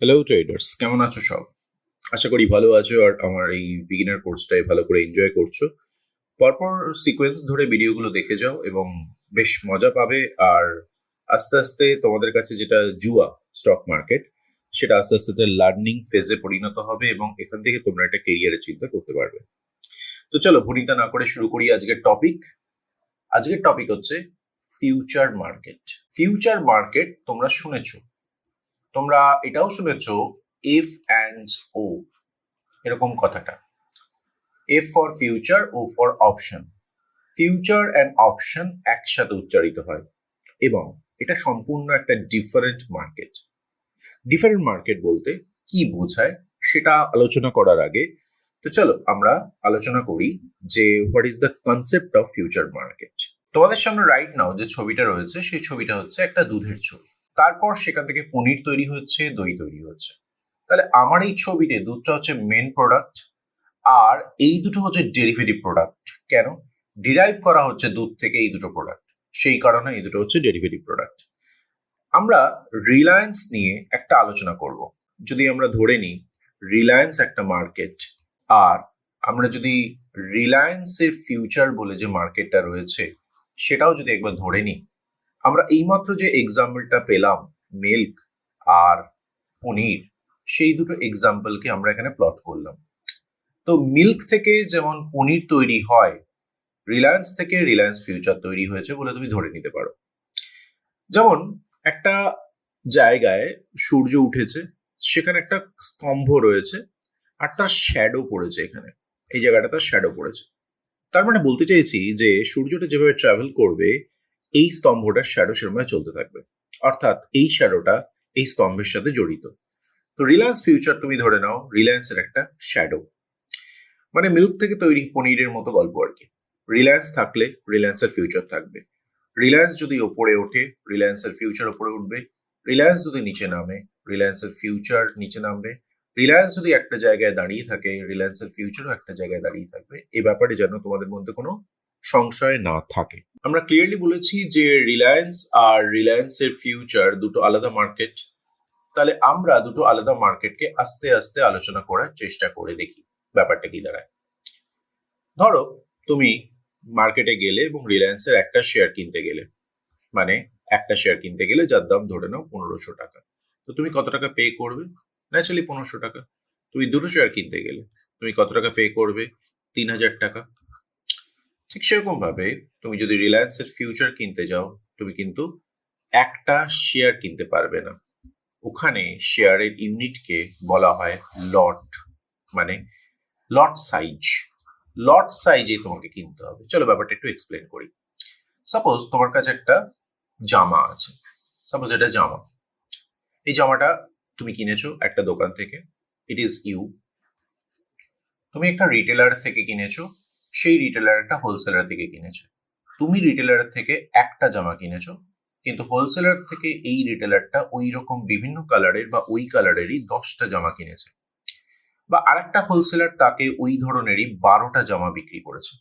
Hello traders, কেমন আছো সব? আশা করি ভালো আছো আর আমার এই বিগিনার কোর্সটাই ভালো করে এনজয় করছো। পরপর সিকোয়েন্স ধরে ভিডিওগুলো দেখে যাও এবং বেশ মজা পাবে। আর আস্তে আস্তে তোমাদের কাছে যেটা জুয়া স্টক মার্কেট, সেটা আস্তে আস্তে লার্নিং ফেজে পরিণত হবে এবং এখান থেকে তোমরা একটা কেরিয়ারের চিন্তা করতে পারবে। তো চলো ভনিতা না করে শুরু করি আজকের টপিক। আজকের টপিক হচ্ছে ফিউচার মার্কেট। ফিউচার মার্কেট তোমরা শুনেছো, তোমরা এটাও শুনেছো এফ অ্যান্ড ও, এরকম কথাটা। F for future, O for option. Future and option একসাথে উচ্চারিত হয় এবং এটা সম্পূর্ণ একটা ডিফারেন্ট মার্কেট। ডিফারেন্ট মার্কেট বলতে কি বোঝায় সেটা আলোচনা করার আগে তো চলো আমরা আলোচনা করি যে what is the concept of future market. তোমাদের সামনে রাইট নাও যে ছবিটা রয়েছে, সেই ছবিটা হচ্ছে একটা দুধের ছবি। তারপর সেখান থেকে পনির তৈরি হচ্ছে, দই তৈরি হচ্ছে। তাহলে আমার এই ছবিতে দুধটা হচ্ছে মেন প্রোডাক্ট, আর এই দুটো হচ্ছে ডেরিভেটিভ প্রোডাক্ট। কেন? ডিরাইভ করা হচ্ছে দুধ থেকে এই দুটো প্রোডাক্ট, সেই কারণে এই দুটো হচ্ছে ডেরিভেটিভ প্রোডাক্ট। আমরা রিলায়েন্স নিয়ে একটা আলোচনা করব। যদি আমরা ধরে নিই রিলায়েন্স একটা মার্কেট, আর আমরা যদি রিলায়েন্সের ফিউচার বলে যে মার্কেটটা রয়েছে সেটাও যদি একবার ধরে নিই, আমরা এইমাত্র যে এক্সাম্পলটা পেলাম মিল্ক আর পনির, সেই দুটো এক্সাম্পলকে আমরা এখানে প্লট করলাম। তো মিল্ক থেকে যেমন পনির তৈরি হয়, রিলায়েন্স থেকে রিলায়েন্স ফিউচার তৈরি হয়েছে বলে তুমি ধরে নিতে পারো। যেমন একটা জায়গায় সূর্য উঠেছে, সেখানে একটা স্তম্ভ রয়েছে আর তার শ্যাডো পড়েছে। এখানে এই জায়গাটা তার শ্যাডো পড়েছে। তার মানে বলতে চাইছি যে সূর্যটা যেভাবে ট্রাভেল করবে, এই স্তম্ভটার শ্যাডো সেরকম চলতে থাকবে, অর্থাৎ এই শ্যাডোটা এই স্তম্ভের সাথে জড়িত। তো রিলায়েন্স ফিউচার তুমি ধরে নাও রিলায়েন্সের একটা শ্যাডো, মানে মিল্ক থেকে তৈরি পনিরের মতো গল্প আর কি। রিলায়েন্স থাকলে রিলায়েন্সের ফিউচার থাকবে। রিলায়েন্স যদি ওপরে ওঠে, রিলায়েন্সের ফিউচার ওপরে উঠবে। রিলায়েন্স যদি নিচে নামে, রিলায়েন্সের ফিউচার নিচে নামবে। রিলায়েন্স যদি একটা জায়গায় দাঁড়িয়ে থাকে, রিলায়েন্সের ফিউচারও একটা জায়গায় দাঁড়িয়ে থাকবে। এ ব্যাপারে যেন তোমাদের মধ্যে কোনো সংশয় না থাকে। আমরা ক্লিয়ারলি বলেছি যে রিলায়েন্স আর রিলায়েন্সের ফিউচার দুটো আলাদা মার্কেট। তাহলে আমরা দুটো আলাদা মার্কেটকে আস্তে আস্তে আলোচনা করার চেষ্টা করে দেখি ব্যাপারটা কি দাঁড়ায়। ধরো তুমি মার্কেটে গেলে এবং রিলায়েন্সের একটা শেয়ার কিনতে গেলে, মানে একটা শেয়ার কিনতে গেলে যার দাম ধরে নাও 1500 টাকা। তো তুমি কত টাকা পে করবে? ন্যাচারালি 1500 টাকা। তুমি দুটো শেয়ার কিনতে গেলে তুমি কত টাকা পে করবে? 3000 টাকা। ঠিক সেরকম ভাবে তুমি যদি রিলায়েন্সের ফিউচার কিনতে যাও, তুমি কিন্তু একটা শেয়ার কিনতে পারবে না। ওখানে শেয়ারের ইউনিটকে বলা হয় লট, মানে লট সাইজ। লট সাইজে তোমাকে কিনতে হবে। চলো ব্যাপারটা একটু এক্সপ্লেন করি। সাপোজ তোমার কাছে একটা জামা আছে, সাপোজ এটা জামা। এই জামাটা তুমি কিনেছো একটা দোকান থেকে, ইট ইজ ইউ। তুমি একটা রিটেলার থেকে কিনেছো, সেই রিটেলার একটা হোলসেলার থেকে কিনেছে। তুমি রিটেলার থেকে একটা জামা কিনেছো, কিন্তু হোলসেলার থেকে এই রিটেলারটা ওই রকম বিভিন্ন কালারের বা ওই কালারেরই 10টা জামা কিনেছে, বা আরেকটা হোলসেলার তাকে ওই ধরনেরই 12টা জামা বিক্রি করেছে।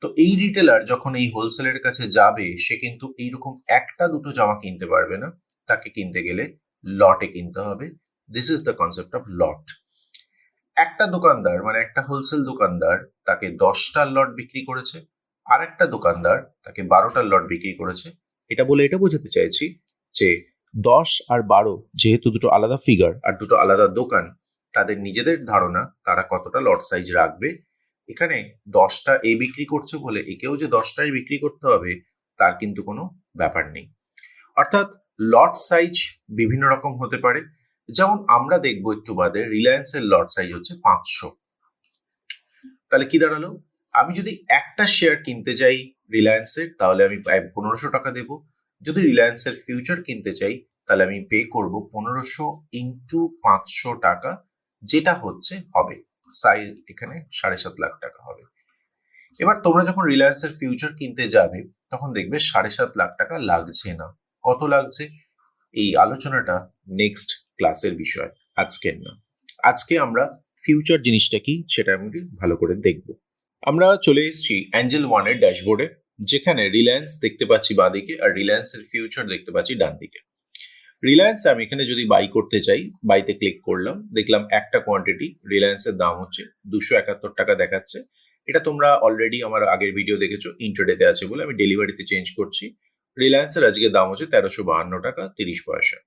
তো এই রিটেলার যখন এই হোলসেলের কাছে যাবে, সে কিন্তু এইরকম একটা দুটো জামা কিনতে পারবে না, তাকে কিনতে গেলে লটে কিনতে হবে। This is the concept of লট। একটা দোকানদার মানে একটা হোলসেল দোকানদার তাকে 10টার লট বিক্রি করেছে, আর একটা দোকানদার তাকে 12টার লট বিক্রি করেছে। এটা বলে এটা বোঝাতে চাইছি যে 10 আর 12 যেহেতু দুটো আলাদা ফিগার আর দুটো আলাদা দোকান, তাদের নিজেদের ধারণা তারা কতটা লট সাইজ রাখবে। এখানে 10টা এ বিক্রি করছে বলে একেও যে 10টাই বিক্রি করতে হবে তার কিন্তু কোনো ব্যাপার নেই। অর্থাৎ লট সাইজ বিভিন্ন রকম হতে পারে। যেমন আমরা দেখবো একটু বাদে রিলায়েন্সের লট সাইজ হচ্ছে 500। তাহলে কি দাঁড়ালো? আমি যদি একটা শেয়ার কিনতে চাই রিলায়েন্সের, তাহলে আমি 1500 টাকা দেবো। যদি রিলায়েন্সের ফিউচার কিনতে চাই, তাহলে আমি পে করব 1500 ইন্টু 500 টাকা, যেটা হচ্ছে হবে সাইজ এখানে 7.5 লাখ টাকা হবে। এবার তোমরা যখন রিলায়েন্সের ফিউচার কিনতে যাবে, তখন দেখবে 7.5 লাখ টাকা লাগছে না। কত লাগছে? এই আলোচনাটা নেক্সট ক্লাসের বিষয়, আজকের না। আজকে আমরা ফিউচার জিনিসটা কি সেটা আমি ভালো করে দেখব। আমরা চলে এসেছি অ্যাঞ্জেল ওয়ানের ড্যাশবোর্ডে, যেখানে রিলায়েন্স দেখতে পাচ্ছি বাঁদিকে আর রিলায়েন্সের ফিউচার দেখতে পাচ্ছি ডান দিকে। রিলায়েন্স আমি এখানে যদি বাই করতে চাই, বাইতে ক্লিক করলাম, দেখলাম একটা কোয়ান্টিটি রিলায়েন্সের দাম হচ্ছে 271 টাকা দেখাচ্ছে। এটা তোমরা অলরেডি আমার আগের ভিডিও দেখেছো, ইন্ট্রাডেতে আছে বলে আমি ডেলিভারিতে চেঞ্জ করছি। রিলায়েন্সের আজকে দাম হচ্ছে 1352 টাকা 30 পয়সা।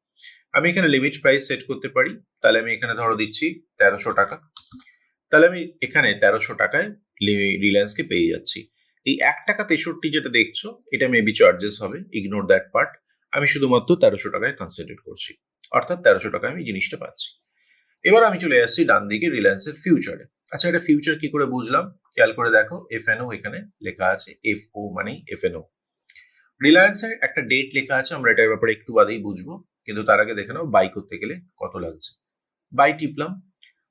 আমি এখানে লিমিট প্রাইস সেট করতে পারি, তাহলে আমি এখানে ধরো দিচ্ছি 1300 টাকা। তাহলে আমি এখানে 1300 টাকায় রিলায়েন্সকে পেয়ে যাচ্ছি। এই 1 টাকা 63 যেটা দেখছো, এটা মেবি চার্জেস হবে, ইগনোর দ্যাট পার্ট। আমি শুধুমাত্র 1300 টাকায় কনসেন্ট্রেট করছি, অর্থাৎ 1300 টাকায় আমি জিনিসটা পাচ্ছি। এবার আমি চলে আসছি ডান দিকে রিলায়েন্সের ফিউচারে। আচ্ছা, এটা ফিউচার কি করে বুঝলাম? খেয়াল করে দেখো, এফএনও এখানে লেখা আছে, এফও মানে এফএনও। রিলায়েন্সের একটা ডেট লেখা আছে, আমরা এটার ব্যাপারে একটু বাদেই বুঝবো, কিন্তু তার আগে দেখে নাও বাই করতে গেলে কত লাগছে। বাই টিপলাম।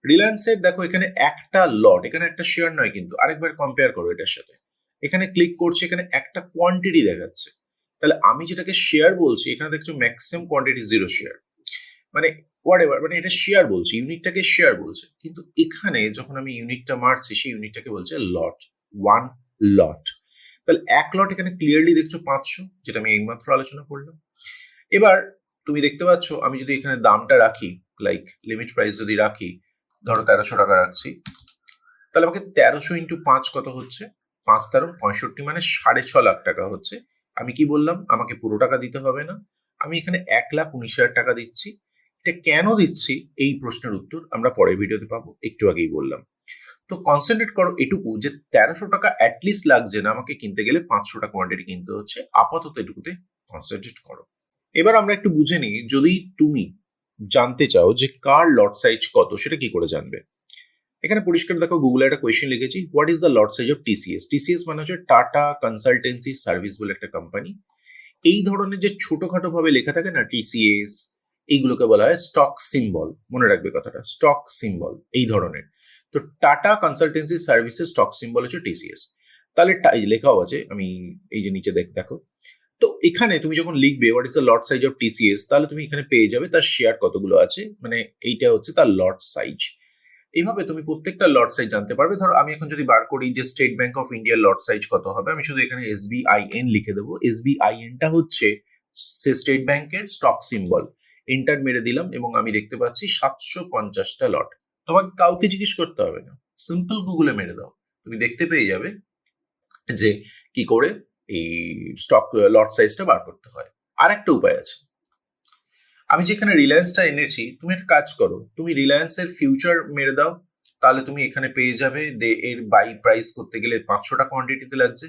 রিলায়েন্সের দেখো এখানে একটা লট, এখানে একটা শেয়ার নয় কিন্তু, আরেকবার কম্পেয়ার করো এটার সাথে। এখানে ক্লিক করছি, এখানে একটা কোয়ান্টিটি দেখাচ্ছে। তাহলে আমি যেটাকে শেয়ার বলছি, এখানে দেখছো ম্যাক্সিমাম কোয়ান্টিটি 0 শেয়ার, মানে হোয়াটএভার, মানে এটা শেয়ার বলছি, ইউনিটটাকে শেয়ার বলছে। কিন্তু এখানে যখন আমি ইউনিটটা মারছি, সেই ইউনিটটাকে বলছে লট, 1 লট। তাহলে 1 লট এখানে ক্লিয়ারলি দেখছো 500, যেটা আমি এইমাত্র আলোচনা করলাম। এবার তুমি দেখতে পাচ্ছ, আমি যদি এখানে দামটা রাখি, লাইক লিমিট প্রাইস যদি রাখি, ধরো 1300 টাকা রাখছি, তাহলে আমাকে 1300 ইন্টু 5 কত হচ্ছে? 5 13 65, মানে 6.5 লাখ টাকা হচ্ছে। আমি কি বললাম? আমাকে পুরো টাকা দিতে হবে না, আমি এখানে 1,19,000 টাকা দিচ্ছি। এটা কেন দিচ্ছি, এই প্রশ্নের উত্তর আমরা পরের ভিডিওতে পাবো, একটু আগেই বললাম। তো কনসেন্ট্রেট করো এটুকু যে 1300 টাকা অ্যাটলিস্ট লাগছে না আমাকে কিনতে গেলে, 500টা কোয়ান্টিটি কিনতে হচ্ছে, আপাতত এটুকুতে কনসেন্ট্রেট করো। এবার আমরা একটু বুঝে নিই, যদি তুমি জানতে চাও যে কার লট সাইজ কত, সেটা কি করে জানবে? এখানে পরিষ্কার দেখো, গুগলে একটা কোয়েশ্চেন লিখেছি, what is the lot size of TCS. TCS মানে হচ্ছে টাটা কনসালটেন্সি সার্ভিস বলে একটা কোম্পানি। এই ধরনের যে ছোটখাটো ভাবে লেখা থাকে না টিসিএস, এইগুলোকে বলা হয় স্টক সিম্বল। মনে রাখবে কথাটা, স্টক সিম্বল এই ধরনের। তো টাটা কনসালটেন্সি সার্ভিসের স্টক সিম্বল হচ্ছে টিসিএস। তাহলে লেখাও আছে, আমি এই যে নিচে দেখো। তো এখানে তুমি যখন লিখবে what is the lot size of TCS, তাহলে তুমি এখানে পেয়ে যাবে তার শেয়ার কতগুলো আছে, মানে এইটা হচ্ছে তার লট সাইজ। এইভাবে তুমি প্রত্যেকটা লট সাইজ জানতে পারবে। ধরো আমি এখন যদি বার করি যে স্টেট ব্যাংক অফ ইন্ডিয়ার লট সাইজ কত হবে, আমি শুধু এখানে SBIN লিখে দেবো। SBINটা হচ্ছে স্টেট ব্যাংকের স্টক সিম্বল। এন্টার মেরে দিলাম এবং আমি দেখতে পাচ্ছি 750টা লট। তোমাকে কাউকে জিজ্ঞেস করতে হবে না, সিম্পল গুগলে মেরে দাও, তুমি দেখতে পেয়ে যাবে যে কি করে এই স্টক লট সাইজটা বার করতে হয়। আর একটা উপায় আছে, আমি যেখানে রিলায়েন্সটা এনেছি, তুমি একটা কাজ করো, তুমি রিলায়েন্সের ফিউচার মেরে দাও, তাহলে তুমি এখানে পেয়ে যাবে এর বাই প্রাইস করতে গেলে 500টা কোয়ান্টিটিতে লাগছে।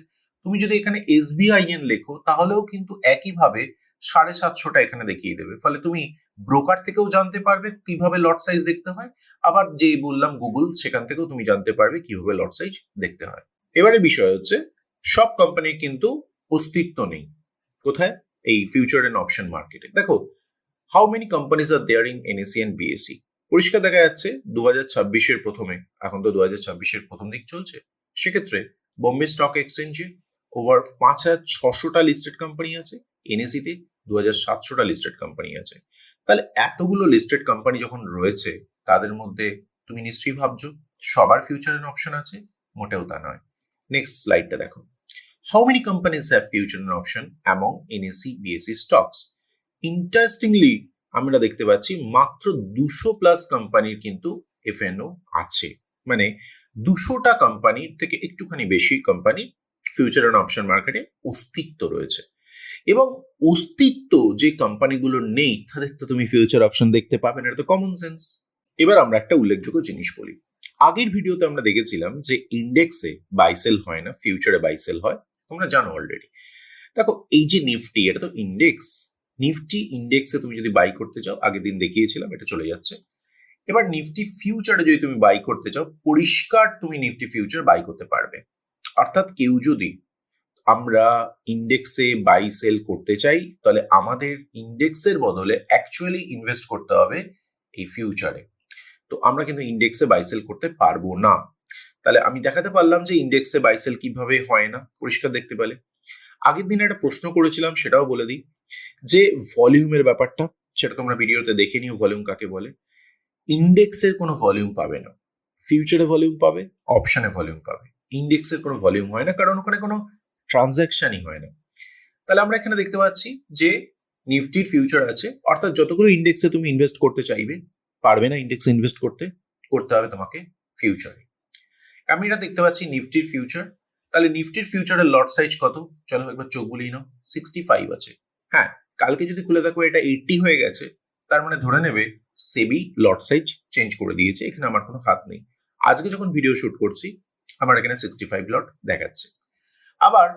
তুমি যদি এখানে SBIN লেখো, তাহলেও কিন্তু একইভাবে 750টা এখানে দেখিয়ে দেবে। ফলে তুমি ব্রোকার থেকেও জানতে পারবে কিভাবে লট সাইজ দেখতে হয়, আবার যে বললাম গুগল, সেখান থেকেও তুমি জানতে পারবে কিভাবে লট সাইজ দেখতে হয়। এবারে বিষয় হচ্ছে, সব কোম্পানির কিন্তু অস্তিত্ব নেই কোথায়, এই ফিউচার এন্ড অপশন মার্কেটে। দেখো, how many companies are there in NSE and BSE? পরিষ্কার দেখা যাচ্ছে 2026-এর প্রথমে, এখন তো 2026-এর প্রথম দিক চলছে, সেক্ষেত্রে বোম্বে স্টক এক্সচেঞ্জে ওভার 5,600টা লিস্টেড কোম্পানি আছে, NSE-তে 2,700টা লিস্টেড কোম্পানি আছে। তাহলে এতগুলো লিস্টেড কোম্পানি যখন রয়েছে, তাদের মধ্যে তুমি নিশ্চয়ই ভাবছো সবার ফিউচার এন্ড অপশন আছে, মোটেও তা নয়। নেক্সট স্লাইডটা দেখো, how many companies have future and option among NSE BSE stocks? Interestingly আমরা দেখতে পাচ্ছি মাত্র 200+ কোম্পানির কিন্তু এফএনও আছে, মানে 200টা কোম্পানির থেকে একটুখানি বেশি কোম্পানি ফিউচার এন্ড অপশন মার্কেটে অস্তিত্ব রয়েছে। এবং অস্তিত্ব যে কোম্পানিগুলো নেই, তাদের তো তুমি ফিউচার অপশন দেখতে পাবে না, এটা তো কমন সেন্স। এবার আমরা একটা উল্লেখযোগ্য জিনিস বলি, আগের ভিডিওতে আমরা দেখেছিলাম যে ইন্ডেক্সে বাইসেল হয় না, ফিউচারে বাইসেল হয়, তোমরা জানো অলরেডি। দেখো, এই যে নিফটি, এটা তো ইন্ডেক্স, নিফটি ইন্ডেক্সে তুমি যদি বাই করতে চাও, আগের দিন দেখিয়েছিলাম, এটা চলে যাচ্ছে। এবার নিফটি ফিউচারে যদি তুমি বাই করতে চাও, পরিষ্কার তুমি নিফটি ফিউচার বাই করতে পারবে। অর্থাৎ কেউ যদি আমরা ইন্ডেক্সে বাই সেল করতে চাই, তাহলে আমাদের ইন্ডেক্সের বদলে অ্যাকচুয়ালি ইনভেস্ট করতে হবে এই ফিউচারে। তো আমরা কিন্তু ইন্ডেক্সে বাই সেল করতে পারবো না। তাহলে আমি দেখাতে পারলাম যে ইন্ডেক্সে বাই সেল কিভাবে হয় না, পরিষ্কার দেখতে পেলে। আগের দিন একটা প্রশ্ন করেছিলাম, সেটাও বলে দিই, যে ভলিউমের ব্যাপারটা, সেটা তোমরা ভিডিওতে দেখে নিও, ভলিউম কাকে বলে। ইন্ডেক্সের কোনো ভলিউম পাবে না, ফিউচারে ভলিউম পাবে, অপশনে ভলিউম পাবে। ইন্ডেক্সের কোনো ভলিউম হয় না, কারণ ওখানে কোনো ট্রানজ্যাকশনই হয় না। তাহলে আমরা এখানে দেখতে পাচ্ছি যে নিফটির ফিউচার আছে, অর্থাৎ যতগুলো ইন্ডেক্সে তুমি ইনভেস্ট করতে চাইবে, পারবে না ইন্ডেক্সে ইনভেস্ট করতে হবে তোমাকে ফিউচারে। আমি এটা দেখতে পাচ্ছি নিফটির ফিউচার। তাহলে নিফটির ফিউচারের লট সাইজ কত? চলো একবার চোখ বুলিয়ে নাও, 65 আছে। হ্যাঁ, কালকে যদি খুলে দেখো এটা 80 হয়ে গেছে, তার মানে ধরে নেবে সেবি লট সাইজ চেঞ্জ করে দিয়েছে, এখানে আমার কোনো হাত নেই। আজকে যখন ভিডিও শুট করছি আমার এখানে 65 লট দেখাচ্ছে। আবার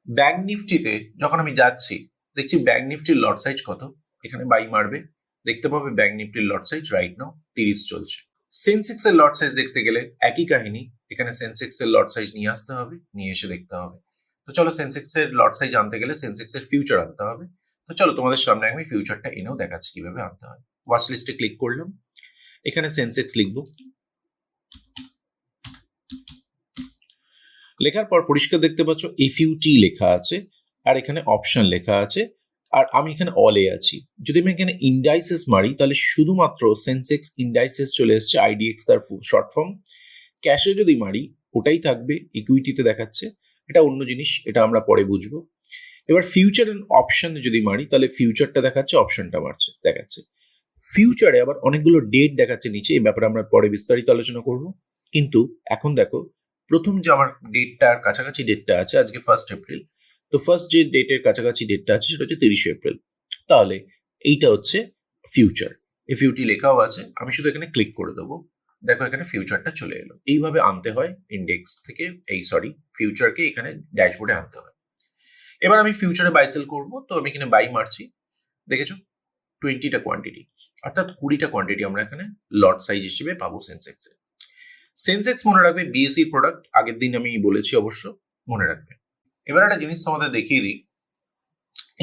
ব্যাংক নিফটিতে যখন আমি যাচ্ছি দেখছি ব্যাংক নিফটির লট সাইজ কত, এখানে বাই মারবে, দেখতে পাবে ব্যাংক নিফটির লট সাইজ রাইট নাও 30 চলছে। সেন্সেক্স এর লট সাইজ দেখতে গেলে একই কাহিনী, এখানে সেন্সেক্স এর লট সাইজ নিয়ে আসতে হবে, নিয়ে এসে দেখতে হবে। তো চলো সেন্সেক্স এর লট সাইজ আনতে গেলে সেন্সেক্স এর ফিউচার আনতে হবে। তো চলো তোমাদের সামনে আমি ফিউচারটা এনেও দেখাচ্ছি কিভাবে আনতে হয়। ওয়াচ লিস্টে ক্লিক করলাম, এখানে সেন্সেক্স লিখবো, লেখার পর পরিষ্কার দেখতে পাচ্ছ এফইউটি লেখা আছে আর এখানে অপশন লেখা আছে, আর আমি এখানে অলে আছি। যদি আমি এখানে ইন্ডাইসেস মারি তাহলে শুধুমাত্র সেন্সেক্স ইন্ডাইসেস চলে এসছে, আইডিএক্স তার শর্ট ফর্ম। ক্যাশে যদি মারি ওটাই থাকবে, ইকুইটিতে দেখাচ্ছে, এটা অন্য জিনিস, এটা আমরা পরে বুঝবো। এবার ফিউচার এন্ড অপশন যদি মারি তাহলে ফিউচারটা দেখাচ্ছে, অপশনটা মারছে দেখাচ্ছে। ফিউচারে আবার অনেকগুলো ডেট দেখাচ্ছে নিচে, এই ব্যাপারে আমরা পরে বিস্তারিত আলোচনা করব। কিন্তু এখন দেখো প্রথম যে আমার ডেটটার কাছাকাছি ডেটটা আছে আজকে 1 এপ্রিল, তো ফার্স্ট যে ডেটের কাছাকাছি ডেটটা আছে সেটা হচ্ছে 30 এপ্রিল। তাহলে এইটা হচ্ছে ফিউচার, এফইউটি লেখাও আছে, আমি শুধু এখানে ক্লিক করে দেবো, দেখো এখানে ফিউচারটা চলে এলো। এইভাবে আনতে হয় ইন্ডেক্স থেকে, ফিউচারকে এখানে ড্যাশবোর্ডে আনতে হয়। এবার আমি ফিউচারে বাই সেল করবো, তো আমি এখানে বাই মারছি, দেখেছো 20টা কোয়ান্টিটি, অর্থাৎ 20টা কোয়ান্টিটি আমরা এখানে লট সাইজ হিসেবে পাবো সেন্সেক্সে। সেন্সেক্স মনে রাখবে বিএসসি প্রোডাক্ট, আগের দিন আমি বলেছি, অবশ্য মনে রাখবে। এবার একটা জিনিস তোমাদের দেখিয়ে দিই,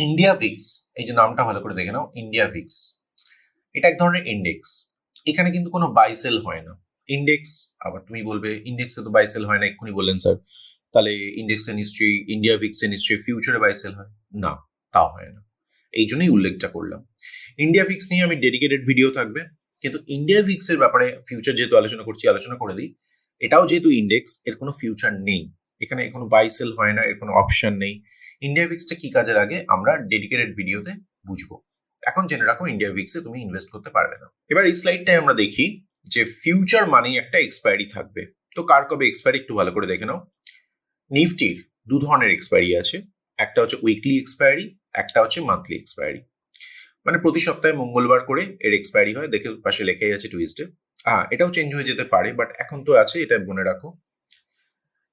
ইন্ডিয়া ভিক্স, এই যে নামটা ভালো করে দেখে নাও, ইন্ডিয়া ভিক্স এটা এক ধরনের ইন্ডেক্স, এখানে কিন্তু কোনো বাই সেল হয় না। ইন্ডেক্স, আবার তুমি বলবে ইন্ডেক্সে তো বাই সেল হয় না, এক্ষুনি বললেন স্যার, তাহলে ইন্ডেক্সে নিশ্চয়ই, ইন্ডিয়া ভিক্সে নিশ্চয়ই ফিউচারে বাই সেল হয় না, তাও হয় না, এই জন্যই উল্লেখটা করলাম। ইন্ডিয়া ভিক্স নিয়ে আমি ডেডিকেটেড ভিডিও থাকবে, কিন্তু ইন্ডিয়া ভিক্স এর ব্যাপারে ফিউচার যেহেতু আলোচনা করছি আলোচনা করে দিই, এটাও যেহেতু ইন্ডেক্স, এর কোনো ফিউচার নেই, এখানে কোনো বাই সেল হয় না, এর কোনো অপশন নেই। ইন্ডিয়া ভিক্সটা কি কাজে লাগে আমরা ডেডিকেটেড ভিডিওতে বুঝবো, এখন জেনে রাখো ইন্ডিয়া ভিক্সে তুমি ইনভেস্ট করতে পারবে না। এবার এই স্লাইডটাই আমরা দেখি যে ফিউচার মানেই একটা এক্সপায়ারি থাকবে, তো কার কবে এক্সপায়ারি একটু ভালো করে দেখে নাও। নিফটির দু ধরনের এক্সপায়ারি আছে, একটা হচ্ছে উইকলি এক্সপায়ারি, একটা হচ্ছে মান্থলি এক্সপায়ারি, মানে প্রতি সপ্তাহে মঙ্গলবার করে এর এক্সপায়ারি হয়, দেখে পাশে লেখাই আছে টুইসডে। এটাও চেঞ্জ হয়ে যেতে পারে, বাট এখন তো আছে, এটা মনে রাখো।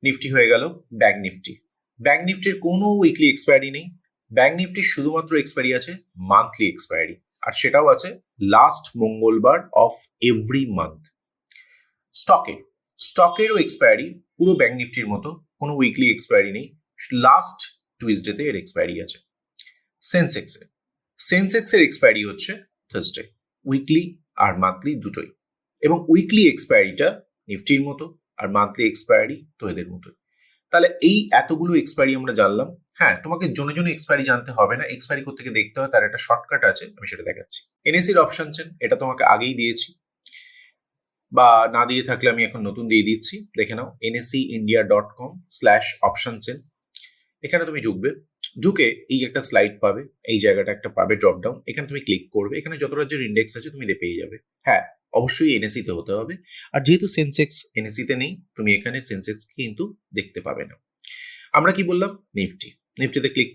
নিফটি হয়ে গেল ব্যাংক নিফটি, ব্যাংক নিফটির কোনো উইকলি এক্সপায়ারি নেই, ব্যাংক নিফটির শুধুমাত্র এক্সপায়ারি আছে মান্থলি এক্সপায়ারি, আর সেটাও আছে লাস্ট মঙ্গলবার অফ এভরি মান্থ। স্টকেরও এক্সপায়ারি পুরো ব্যাংক নিফটির মতো, কোনো উইকলি এক্সপায়ারি নেই, লাস্ট টুইসডেতে এর এক্সপায়ারি আছে। সেন্সেক্সের এক্সপায়ারি হচ্ছে থার্সডে, উইকলি আর মান্থলি দুটোই, এবং উইকলি এক্সপায়ারিটা নিফটির মতো আর মান্থলি এক্সপায়ারি তো এদের মতো। তাহলে এই এতগুলো এক্সপায়ারি আমরা জানলাম। হ্যাঁ, তোমাকে জনে জনে এক্সপায়ারি জানতে হবে না, এক্সপায়ারি করতে গিয়ে দেখতে হয়, তার একটা শর্টকাট আছে, আমি সেটা দেখাচ্ছি। এনএসির অপশন চেন, এটা তোমাকে আগেই দিয়েছি, বা না দিয়ে থাকলে আমি এখন নতুন দিয়ে দিচ্ছি, দেখে নাও nsindia.com/option চেন, এখানে তুমি ঢুকে এই একটা স্লাইড পাবে, এই জায়গাটা একটা পাবে ড্রপডাউন, এখানে তুমি ক্লিক করবে, এখানে যত রাজ্যের ইন্ডেক্স আছে তুমি পেয়ে যাবে। হ্যাঁ, অবশ্যই এনএসি তে হতে হবে, আর যেহেতু সেন্সেক্স এনএসি তে নেই, তুমি এখানে সেন্সেক্স কিন্তু দেখতে পাবে না। আমরা কি বললাম, নিফটিতে ক্লিক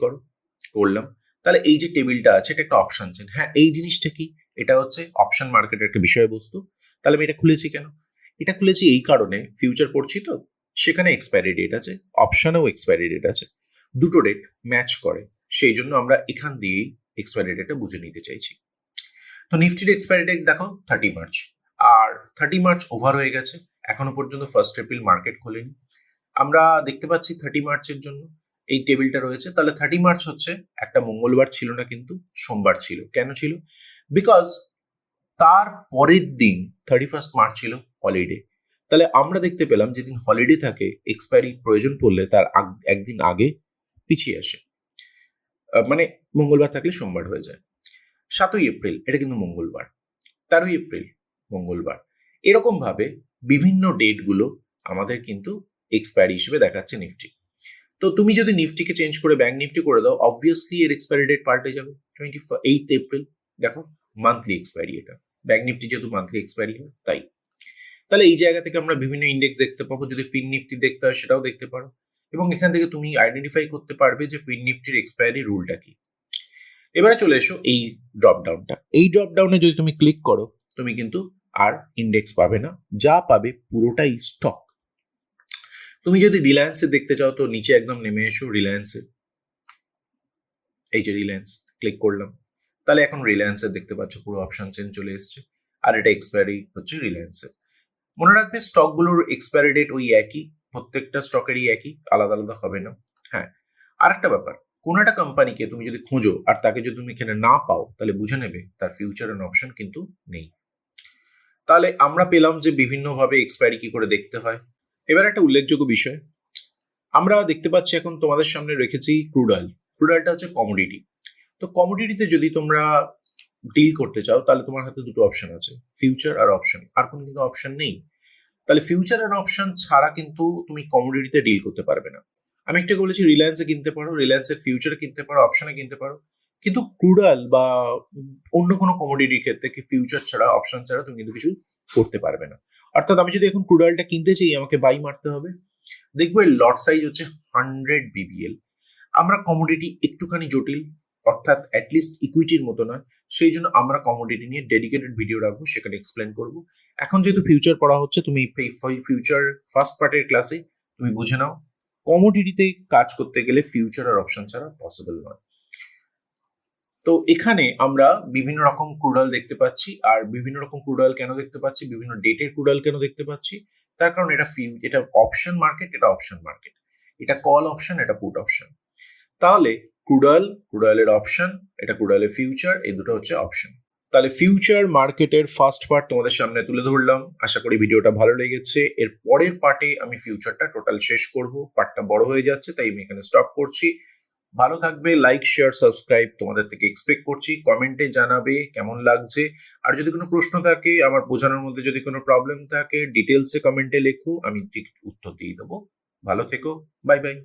করলাম, তাহলে এই যে টেবিলটা আছে এটা একটা অপশন চেন। হ্যাঁ, এই জিনিসটা কি, এটা হচ্ছে অপশন মার্কেটের একটা বিষয়বস্তু। তাহলে আমি এটা খুলেছি কেন, এটা খুলেছি এই কারণে, ফিউচার পড়ছি তো, সেখানে এক্সপায়ারি ডেট আছে, অপশনেও এক্সপায়ারি ডেট আছে, দুটো ডেট ম্যাচ করে, সেই জন্য আমরা এখান দিয়েই এক্সপায়ারি ডেটটা বুঝে নিতে চাইছি। তো নিফটির এক্সপায়ারি ডেট দেখো 30 মার্চ, আর 30 মার্চ ওভার হয়ে গেছে, এখনো পর্যন্ত 1 এপ্রিল মার্কেট খোলেনি। আমরা দেখতে পাচ্ছি 30 মার্চের জন্য এই টেবিলটা রয়েছে, তাহলে 30 মার্চ হচ্ছে একটা মঙ্গলবার ছিল না, কিন্তু সোমবার ছিল। কেন ছিল? বিকজ তার পরের দিন 31 মার্চ ছিল হলিডে, তাহলে আমরা দেখতে পেলাম যেদিন হলিডে থাকে এক্সপায়ারি প্রয়োজন পড়লে তার একদিন আগে পিছিয়ে আসে, মানে মঙ্গলবার থাকলে সোমবার হয়ে যায়। 7ই এপ্রিল এটা কিন্তু মঙ্গলবার, 13ই এপ্রিল মঙ্গলবার, এরকম ভাবে বিভিন্ন ডেটগুলো আমাদের কিন্তু এক্সপায়ারি হিসেবে দেখাচ্ছে নিফটি। তো তুমি যদি নিফটিকে চেঞ্জ করে ব্যাংক নিফটি করে দাও, অবভিয়াসলি এর এক্সপায়ারি ডেট পাল্টে যাবে 28 এপ্রিল। দেখো মান্থলি এক্সপায়ারি, এটা ব্যাংক নিফটি যেহেতু মান্থলি এক্সপায়ারি হয় তাই। তাহলে এই জায়গা থেকে আমরা বিভিন্ন ইন্ডেক্স দেখতে পাবো, যদি ফিন নিফটি দেখতে হয় সেটাও দেখতে পারো, এবং এখান থেকে তুমি আইডেন্টিফাই করতে পারবে যে ফিন নিফটির এক্সপায়ারি রুলটা কি। এবারে চলে এসো এই ড্রপ ডাউনটা, এই ড্রপ ডাউনে যদি তুমি ক্লিক করো তুমি কিন্তু আর ইন্ডেক্স পাবে না, যা পাবে পুরোটাই স্টক। তুমি যদি রিলায়েন্সে দেখতে চাও তো নিচে একদম নেমে এসো রিলায়েন্সে, এই যে রিলায়েন্স ক্লিক করলাম, তাহলে এখন রিলায়েন্সের দেখতে পাচ্ছ পুরো অপশন চেঞ্জ চলে এসছে, আর এটা এক্সপায়ারি হচ্ছে রিলায়েন্সের। মনে রাখবে স্টকগুলোর এক্সপায়ারি ডেট ওই একই, প্রত্যেকটা স্টকেরই একই, আলাদা আলাদা হবে না। হ্যাঁ, আর একটা ব্যাপার, কোন একটা কোম্পানিকে তুমি যদি খোঁজো আর তাকে যদি তুমি এখানে না পাও তাহলে বুঝে নেবে তার ফিউচার এন্ড অপশন কিন্তু নেই। তাহলে আমরা পেলাম যে বিভিন্নভাবে এক্সপায়ারি কি করে দেখতে হয়। এবার একটা উল্লেখযোগ্য বিষয় আমরা দেখতে পাচ্ছি, এখন তোমাদের সামনে রেখেছি ক্রুড অয়েল। ক্রুড অয়েলটা হচ্ছে কমোডিটি। তো কমোডিটিতে যদি তোমরা ডিল করতে চাও তাহলে তোমার হাতে দুটো অপশন আছে, ফিউচার আর অপশন, আর কোনো কিন্তু অপশন নেই। তাহলে ফিউচার আর অপশন ছাড়া কিন্তু তুমি কমোডিটিতে ডিল করতে পারবে না। আমি একটু বলেছি রিলায়েন্সে কিনতে পারো, রিলায়েন্সের ফিউচারে কিনতে পারো, অপশনে কিনতে পারো, কিন্তু ক্রুড অয়েল বা অন্য কোনো কমোডিটির ক্ষেত্রে কি ফিউচার ছাড়া অপশন ছাড়া তুমি কিন্তু কিছু করতে পারবে না। অর্থাৎ আমি যদি এখন ক্রুড অয়েলটা কিনতে চাই আমাকে বাই মারতে হবে। দেখবো এর লট সাইজ হচ্ছে 100 BBL। আমরা কমোডিটি একটুখানি জটিল, অর্থাৎ অ্যাটলিস্ট ইকুইটির মতো নয়, সেই জন্য আমরা কমোডিটি নিয়ে ডেডিকেটেড ভিডিও রাখবো, সেখানে এক্সপ্লেন করবো। এখন যেহেতু ফিউচার পড়া হচ্ছে, তুমি ফিউচার ফার্স্ট পার্টের ক্লাসে তুমি বুঝে নাও কমোডিটিতে কাজ করতে গেলে ফিউচার আর অপশন ছাড়া পসিবল নয়। তো এখানে আমরা বিভিন্ন রকম ক্রুড অয়েল দেখতে পাচ্ছি, আর বিভিন্ন রকম ক্রুড অয়েল কেন দেখতে পাচ্ছি, বিভিন্ন ডেটের ক্রুড অয়েল কেন দেখতে পাচ্ছি, তার কারণ এটা অপশন মার্কেট, এটা অপশন মার্কেট, এটা কল অপশন, এটা পুট অপশন। তাহলে ক্রুড অয়েলের অপশন, এটা ক্রুড অয়েলের ফিউচার, এই দুটো হচ্ছে অপশন। তাহলে ফিউচার মার্কেটের ফার্স্ট পার্ট তোমাদের সামনে তুলে ধরলাম, আশা করি ভিডিওটা ভালো লেগেছে। এর পরের পার্টে আমি ফিউচারটা টোটাল শেষ করব, পার্টটা বড় হয়ে যাচ্ছে তাই আমি এখানে স্টপ করছি। ভালো থাকবে, লাইক শেয়ার সাবস্ক্রাইব তোমাদের থেকে এক্সপেক্ট করছি, কমেন্টে জানাবে কেমন লাগছে, আর যদি কোনো প্রশ্ন থাকে, আমার বোঝানোর মধ্যে যদি কোনো প্রবলেম থাকে ডিটেলসে কমেন্টে লেখো, আমি ঠিক উত্তর দিয়ে দেবো। ভালো থেকো, বাই বাই।